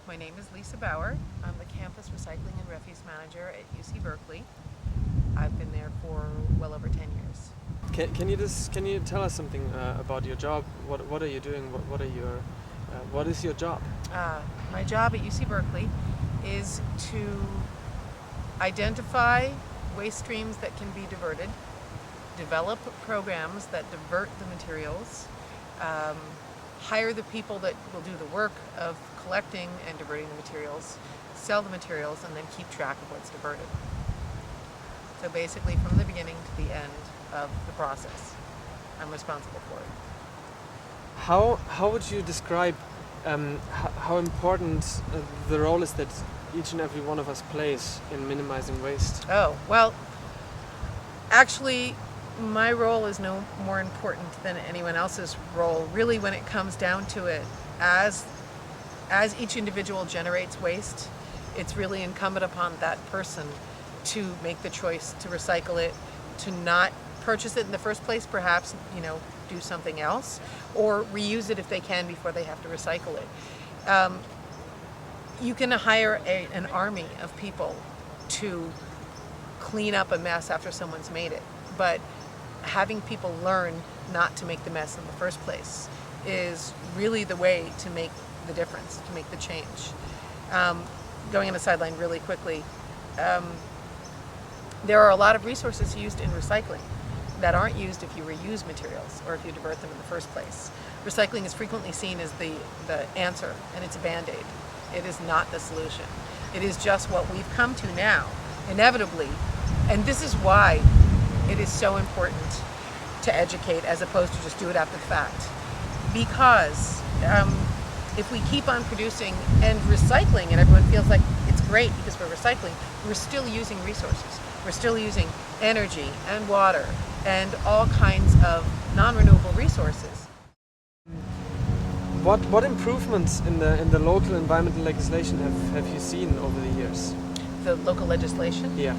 My name is Lisa Bauer. I'm the Campus Recycling and Refuse Manager at UC Berkeley. I've been there for well over 10 years. Can you tell us something about your job? What are you doing? What is your job? My job at UC Berkeley is to identify waste streams that can be diverted, develop programs that divert the materials, hire the people that will do the work of collecting and diverting the materials, sell the materials, and then keep track of what's diverted. So basically, from the beginning to the end of the process, I'm responsible for it. How would you describe how important the role is that each and every one of us plays in minimizing waste? Oh, well, actually, my role is no more important than anyone else's role. Really, when it comes down to it, as each individual generates waste, it's really incumbent upon that person to make the choice to recycle it, to not purchase it in the first place, perhaps, do something else, or reuse it if they can before they have to recycle it. You can hire an army of people to clean up a mess after someone's made it, but having people learn not to make the mess in the first place is really the way to make the difference, to make the change. Going on the sideline really quickly, there are a lot of resources used in recycling that aren't used if you reuse materials or if you divert them in the first place. Recycling is frequently seen as the answer, and it's a Band-Aid. It is not the solution. It is just what we've come to now, inevitably, and this is why it is so important to educate as opposed to just do it after the fact. Because if we keep on producing and recycling and everyone feels like it's great because we're recycling, we're still using resources. We're still using energy and water and all kinds of non-renewable resources. What improvements in the local environmental legislation have you seen over the years? The local legislation? Yeah.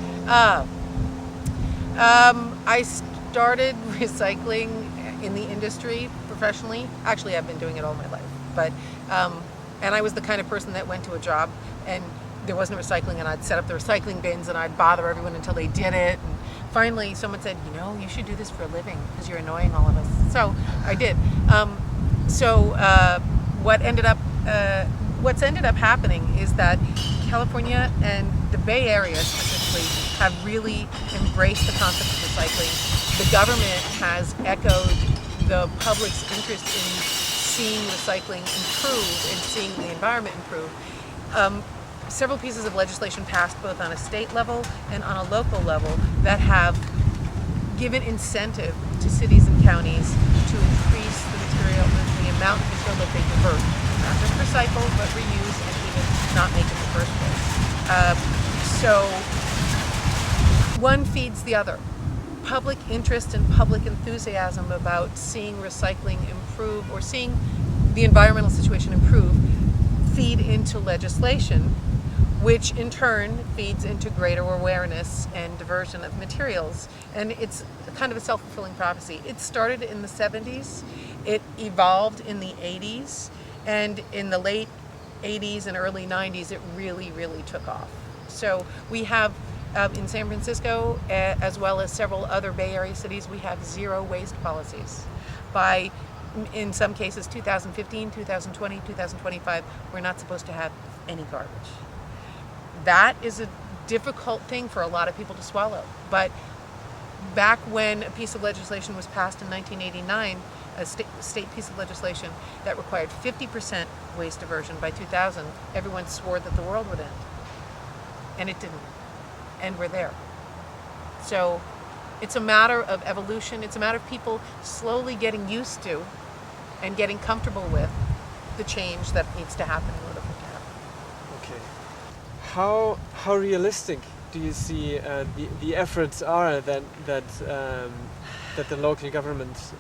I started recycling in the industry professionally. Actually, I've been doing it all my life. But and I was the kind of person that went to a job and there wasn't recycling, and I'd set up the recycling bins and I'd bother everyone until they did it. And finally, someone said, you should do this for a living because you're annoying all of us. So I did. What's ended up happening is that California and the Bay Area specifically have really embraced the concept of recycling. The government has echoed the public's interest in seeing recycling improve and seeing the environment improve. Several pieces of legislation passed both on a state level and on a local level that have given incentive to cities and counties to increase the amount of material that they divert. Not just recycle, but reuse and even not make in the first place. So one feeds the other. Public interest and public enthusiasm about seeing recycling improve or seeing the environmental situation improve feed into legislation, which in turn feeds into greater awareness and diversion of materials. And it's kind of a self-fulfilling prophecy. It started in the 70s, it evolved in the 80s, and in the late 80s and early 90s, it really, really took off. So we have in San Francisco, as well as several other Bay Area cities, we have zero waste policies. By, in some cases, 2015, 2020, 2025, we're not supposed to have any garbage. That is a difficult thing for a lot of people to swallow. But back when a piece of legislation was passed in 1989, a state piece of legislation that required 50% waste diversion by 2000, everyone swore that the world would end. And it didn't. And we're there. So it's a matter of evolution. It's a matter of people slowly getting used to and getting comfortable with the change that needs to happen in order for it to happen. Okay. How realistic do you see the efforts are that the local government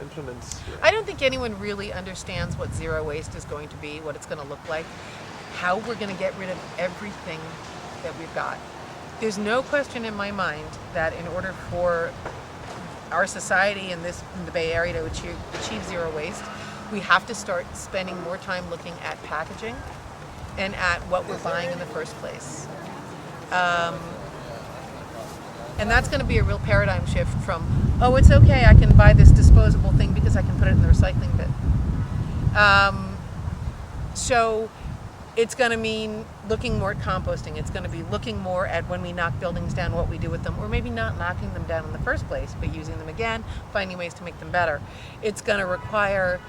implements? I don't think anyone really understands what zero waste is going to be, what it's going to look like, how we're going to get rid of everything that we've got. There's no question in my mind that in order for our society in the Bay Area to achieve zero waste, we have to start spending more time looking at packaging and at what we're buying in the first place. And that's going to be a real paradigm shift from, oh, it's okay, I can buy this disposable thing because I can put it in the recycling bin. So it's going to mean looking more at composting. It's going to be looking more at when we knock buildings down, what we do with them, or maybe not knocking them down in the first place, but using them again, finding ways to make them better. It's going to require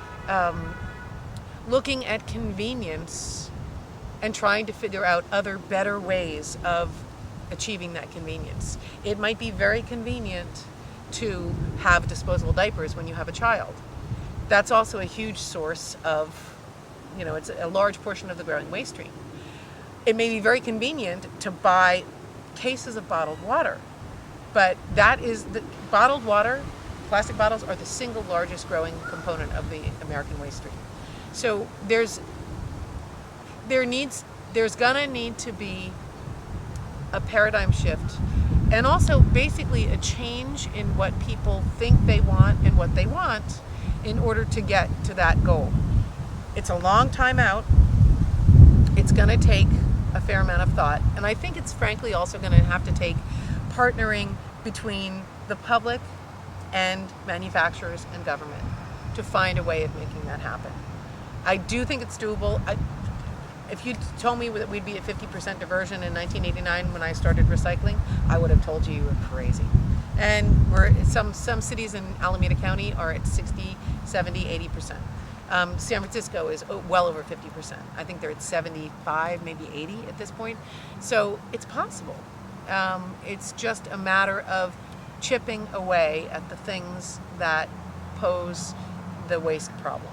looking at convenience and trying to figure out other better ways of achieving that convenience. It might be very convenient to have disposable diapers when you have a child. That's also a huge source of, it's a large portion of the growing waste stream. It may be very convenient to buy cases of bottled water, but bottled water, plastic bottles are the single largest growing component of the American waste stream. So there's gonna need to be a paradigm shift, and also basically a change in what people think they want and what they want in order to get to that goal. It's a long time out. It's going to take a fair amount of thought, and I think it's frankly also going to have to take partnering between the public and manufacturers and government to find a way of making that happen. I do think it's doable. If you told me that we'd be at 50% diversion in 1989 when I started recycling, I would have told you you were crazy. And some cities in Alameda County are at 60, 70, 80%. San Francisco is well over 50%. I think they're at 75, maybe 80 at this point. So it's possible. It's just a matter of chipping away at the things that pose the waste problem.